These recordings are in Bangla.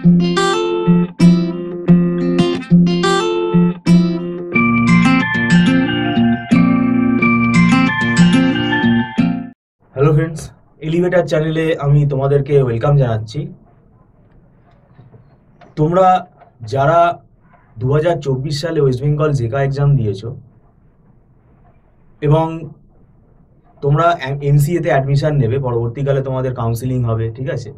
হ্যালো ফ্রেন্ডস, এলিভেটার চ্যানেলে আমি তোমাদেরকে ওয়েলকাম জানাচ্ছি। তোমরা যারা 2024 সালে ওয়েস্ট বেঙ্গল জেকা এক্সাম দিয়েছো এবং তোমরা এমসিএতে অ্যাডমিশন নেবে, পরবর্তীকালে তোমাদের কাউন্সিলিং হবে, ঠিক আছে?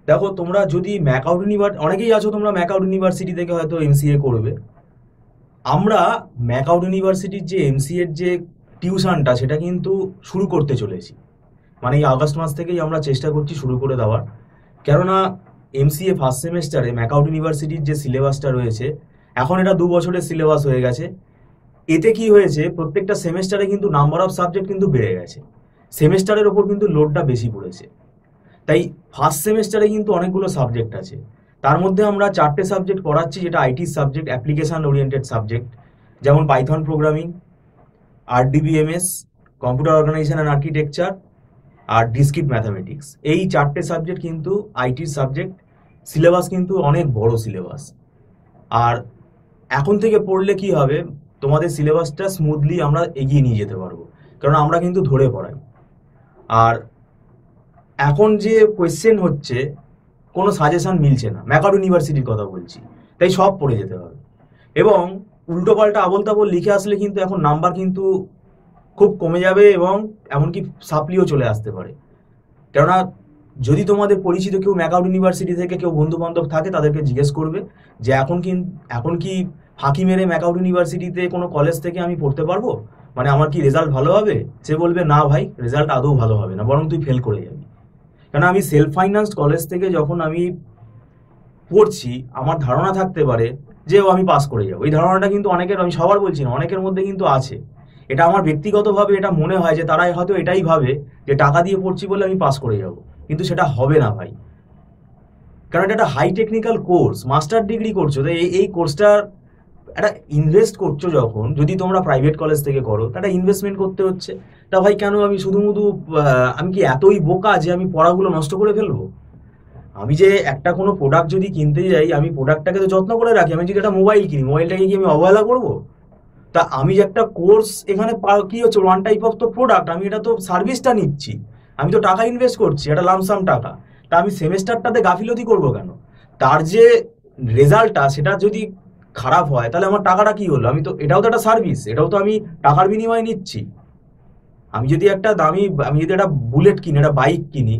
দেখো, তোমরা যদি ম্যাকআউট অনেকেই আছো তোমরা ম্যাকআউট ইউনিভার্সিটি থেকে হয়তো এমসিএ করবে। আমরা ম্যাকআউট ইউনিভার্সিটির যে এমসিএর যে টিউশনটা সেটা কিন্তু শুরু করতে চলেছি, মানে এই আগস্ট মাস থেকেই আমরা চেষ্টা করছি শুরু করে দেওয়ার। কেননা এমসিএ ফার্স্ট সেমেস্টারে ম্যাকআউট ইউনিভার্সিটির যে সিলেবাসটা রয়েছে, এখন এটা 2 বছরের সিলেবাস হয়ে গেছে। এতে কি হয়েছে, প্রত্যেকটা সেমেস্টারে কিন্তু নাম্বার অফ সাবজেক্ট কিন্তু বেড়ে গেছে, সেমেস্টারের ওপর কিন্তু লোডটা বেশি পড়েছে। তাই ফার্স্ট সেমেস্টারে কিন্তু অনেকগুলো সাবজেক্ট আছে, তার মধ্যে আমরা 4টে সাবজেক্ট পড়াচ্ছি, যেটা IT subject, application oriented subject, যেমন Python programming, RDBMS, computer organisation and architecture, আর ডিসক্রিট ম্যাথামেটিক্স। এই 4টে সাবজেক্ট কিন্তু আইটির সাবজেক্ট। সিলেবাস কিন্তু অনেক বড় সিলেবাস। আর এখন থেকে পড়লে কি হবে, তোমাদের সিলেবাসটা স্মুথলি আমরা এগিয়ে নিয়ে যেতে পারবো, কারণ আমরা কিন্তু ধরে পড়াই। আর এখন যে কোয়েশ্চেন হচ্ছে, কোনো সাজেশন মিলছে না, ম্যাকআউট ইউনিভার্সিটির কথা বলছি, তাই সব পড়ে যেতে হবে। এবং উল্টোপাল্টা আবোল তাবোল লিখে আসলে কিন্তু এখন নাম্বার কিন্তু খুব কমে যাবে, এবং এমনকি সাপ্লিও চলে আসতে পারে। কেননা যদি তোমাদের পরিচিত কেউ ম্যাকআউট ইউনিভার্সিটি থেকে কেউ বন্ধু বান্ধব থাকে, তাদেরকে জিজ্ঞেস করবে যে এখন কি ফাঁকি মেরে ম্যাকআউট ইউনিভার্সিটিতে কোনো কলেজ থেকে আমি পড়তে পারবো, মানে আমার কি রেজাল্ট ভালো হবে? সে বলবে না ভাই, রেজাল্ট আদৌ ভালো হবে না, বরং তুই ফেল করে যাবি। কেন আমি সেলফ ফাইন্যান্সড কলেজ থেকে যখন আমি পড়ছি, আমার ধারণা থাকতে পারে যে আমি পাস করে যাবো। এই ধারণাটা কিন্তু অনেকের, আমি সবার বলছি না, অনেকের মধ্যে কিন্তু আছে। এটা আমার ব্যক্তিগতভাবে এটা মনে হয় যে তারা হয়তো এটাই ভাবে যে টাকা দিয়ে পড়ছি বলে আমি পাস করে যাব, কিন্তু সেটা হবে না ভাই। কারণ এটা একটা high technical course, master degree করছো, তো এই কোর্সটার একটা ইনভেস্ট করছো যখন, যদি তোমরা প্রাইভেট কলেজ থেকে করো, তাটা ইনভেস্টমেন্ট করতে হচ্ছে। তা ভাই কেন আমি আমি কি এতই বোকা যে আমি পড়াগুলো নষ্ট করে ফেলবো? আমি যে একটা কোনো প্রোডাক্ট যদি কিনতে যাই, আমি প্রোডাক্টটাকে তো যত্ন করে রাখি। আমি যদি একটা মোবাইল কিনি, মোবাইলটাকে কি আমি অবহেলা করবো? তা আমি যে একটা কোর্স এখানে কি হচ্ছে, ওয়ান টাইপ অফ তো প্রোডাক্ট, আমি এটা তো সার্ভিসটা নিচ্ছি, আমি তো টাকা ইনভেস্ট করছি, এটা লামসাম টাকা। তা আমি সেমেস্টারটাতে গাফিলতি করবো কেন? তার যে রেজাল্টটা সেটা যদি খারাপ হয়, তাহলে আমার টাকাটা কি হলো? এটাও তো একটা সার্ভিস, এটাও তো আমি টাকার বিনিময়ে নিচ্ছি। আমি যদি একটা বুলেট কিনি, একটা বাইক কিনি,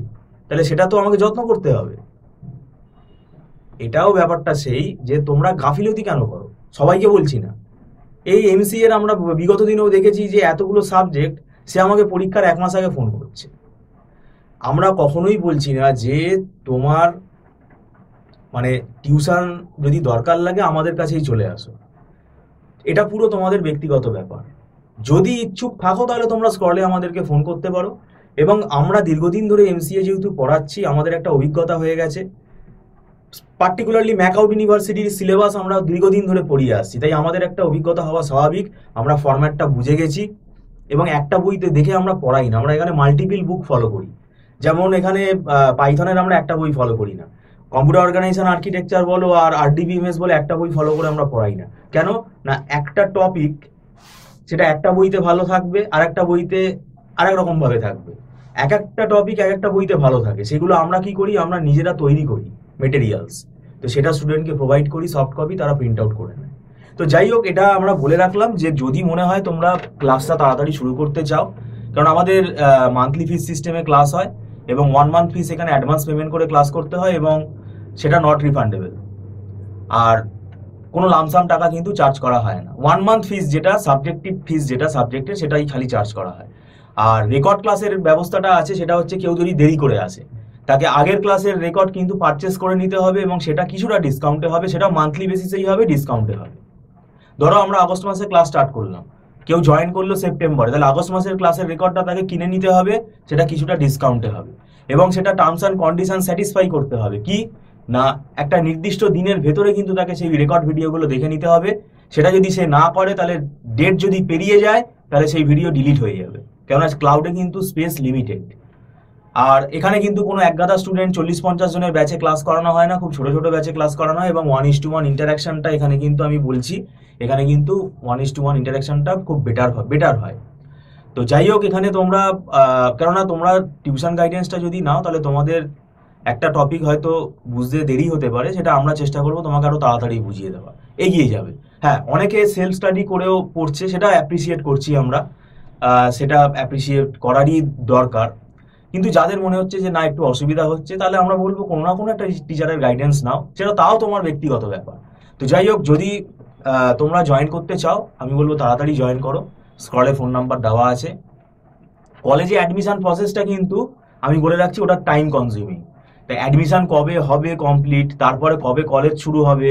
তাহলে সেটা তো আমাকে যত্ন করতে হবে। এটাও ব্যাপারটা সেই যে তোমরা গাফিলতি কেন করো, সবাইকে বলছি না। এই এমসি এর আমরা বিগত দিনেও দেখেছি যে এতগুলো সাবজেক্ট, সে আমাকে পরীক্ষার 1 মাস আগে ফোন করছে। আমরা কখনোই বলছি না যে তোমার মানে টিউশন যদি দরকার লাগে আমাদের কাছেই চলে আসো, এটা পুরো তোমাদের ব্যক্তিগত ব্যাপার। যদি ইচ্ছুক থাকো তাহলে তোমরা স্ক্রলে আমাদেরকে ফোন করতে পারো। এবং আমরা দীর্ঘদিন ধরে এমসিএ যেহেতু পড়াচ্ছি, আমাদের একটা অভিজ্ঞতা হয়ে গেছে। পার্টিকুলারলি ম্যাকআউট ইউনিভার্সিটির সিলেবাস আমরা দীর্ঘদিন ধরে পড়িয়ে আসছি, তাই আমাদের একটা অভিজ্ঞতা হওয়া স্বাভাবিক। আমরা ফরম্যাটটা বুঝে গেছি, এবং একটা বইতে দেখে আমরা পড়াই না, আমরা এখানে মাল্টিপল বুক ফলো করি। যেমন এখানে পাইথনের আমরা একটা বই ফলো করি না, কম্পিউটার অর্গানাইজেশন আর্কিটেকচার বলো আর আরডিবিএমএস বলে একটা বই ফলো করে আমরা পড়াই না। কেন না, একটা টপিক সেটা একটা বইতে ভালো থাকবে, আর একটা বইতে আরেক রকম ভাবে থাকবে। এক একটা টপিক এক একটা বইতে ভালো থাকে, সেগুলো আমরা কি করি, আমরা নিজেরা তৈরি করি মেটেরিয়ালস, তো সেটা স্টুডেন্টকে প্রোভাইড করি সফট কপি, তারা প্রিন্ট আউট করে নেয়। তো যাই হোক, এটা আমরা বলে রাখলাম যে যদি মনে হয় তোমরা ক্লাসটা তাড়াতাড়ি শুরু করতে চাও, কারণ আমাদের মান্থলি ফিস সিস্টেমে ক্লাস হয়, এবং 1 মান্থ ফিস এখানে অ্যাডভান্স পেমেন্ট করে ক্লাস করতে হয়, এবং সেটা নট রিফান্ডেবল। আর কোনো লামসাম টাকা কিন্তু চার্জ করা হয় না। 1 মান্থ ফিস যেটা সাবজেক্টিভ ফিস, যেটা সাবজেক্টের, সেটাই খালি চার্জ করা হয়। আর রেকর্ড ক্লাসের ব্যবস্থাটা আছে, সেটা হচ্ছে কেউ যদি দেরি করে আসে, তাকে আগের ক্লাসের রেকর্ড কিন্তু পারচেস করে নিতে হবে, এবং সেটা কিছুটা ডিসকাউন্টে হবে, সেটা মান্থলি বেসিসেই হবে, ডিসকাউন্টে হবে। ধরো আমরা আগস্ট মাসে ক্লাস স্টার্ট করলাম, কেউ জয়েন করলো সেপ্টেম্বরে, তাহলে আগস্ট মাসের ক্লাসের রেকর্ডটা তাকে কিনে নিতে হবে, সেটা কিছুটা ডিসকাউন্টে হবে, এবং সেটা টার্মস অ্যান্ড কন্ডিশন স্যাটিসফাই করতে হবে। কি না, একটা নির্দিষ্ট দিনের ভেতরে কিন্তু তাকে সেই রেকর্ড ভিডিওগুলো দেখে নিতে হবে। সেটা যদি সে না করে, তাহলে ডেট যদি পেরিয়ে যায়, তাহলে সেই ভিডিও ডিলিট হয়ে যাবে, কেননা ক্লাউডে কিন্তু স্পেস লিমিটেড। আর এখানে কিন্তু কোনো একগাদা স্টুডেন্ট 40-50 জনের ব্যাচে ক্লাস করানো হয় না, খুব ছোট ছোট ব্যাচে ক্লাস করানো হয়, এবং 1:1 ইন্টারাকশনটা এখানে কিন্তু আমি বলছি, এখানে কিন্তু 1:1 ইন্টারাকশনটা খুব বেটার হয়। তো যাই হোক, এখানে তোমরা কেননা তোমরা টিউশন গাইডেন্সটা যদি নাও তাহলে তোমাদের একটা টপিক হয়তো বুঝতে দেরি হতে পারে, সেটা আমরা চেষ্টা করবো তোমাকে আরো তাড়াতাড়ি বুঝিয়ে দেওয়া, এগিয়ে যাবে। হ্যাঁ, অনেকে সেলফ স্টাডি করেও পড়ছে, সেটা অ্যাপ্রিসিয়েট করছি আমরা, সেটা অ্যাপ্রিসিয়েট করারই দরকার। কিন্তু যাদের মনে হচ্ছে যে না একটু অসুবিধা হচ্ছে, তাহলে আমরা বলবো কোনো না কোনো একটা টিচারের গাইডেন্স নাও, সেটা তাও তোমার ব্যক্তিগত ব্যাপার। তো যাই হোক, যদি তোমরা জয়েন করতে চাও, আমি বলবো তাড়াতাড়ি জয়েন করো, স্ক্রলে ফোন নাম্বার দেওয়া আছে। কলেজে অ্যাডমিশন প্রসেসটা কিন্তু আমি বলে রাখছি, ওটা টাইম কনজিউমিং। তাই অ্যাডমিশন কবে হবে কমপ্লিট, তারপরে কবে কলেজ শুরু হবে,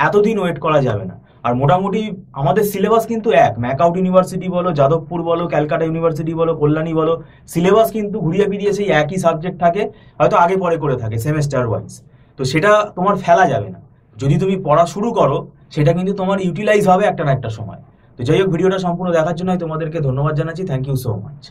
এতদিন ওয়েট করা যাবে না। আর মোটামুটি আমাদের সিলেবাস কিন্তু এক, ম্যাকআউট ইউনিভার্সিটি বলো, যাদবপুর বলো, ক্যালকাটা ইউনিভার্সিটি বলো, কল্যাণী বলো, সিলেবাস কিন্তু ঘুরিয়ে ফিরিয়ে সেই একই সাবজেক্ট থাকে, হয়তো আগে পরে করে থাকে সেমেস্টার ওয়াইজ। তো সেটা তোমার ফেলা যাবে না, যদি তুমি পড়া শুরু করো সেটা কিন্তু তোমার ইউটিলাইজ হবে একটা না একটা সময়। তো যাই হোক, ভিডিওটা সম্পূর্ণ দেখার জন্য তোমাদেরকে ধন্যবাদ জানাচ্ছি। Thank you so much.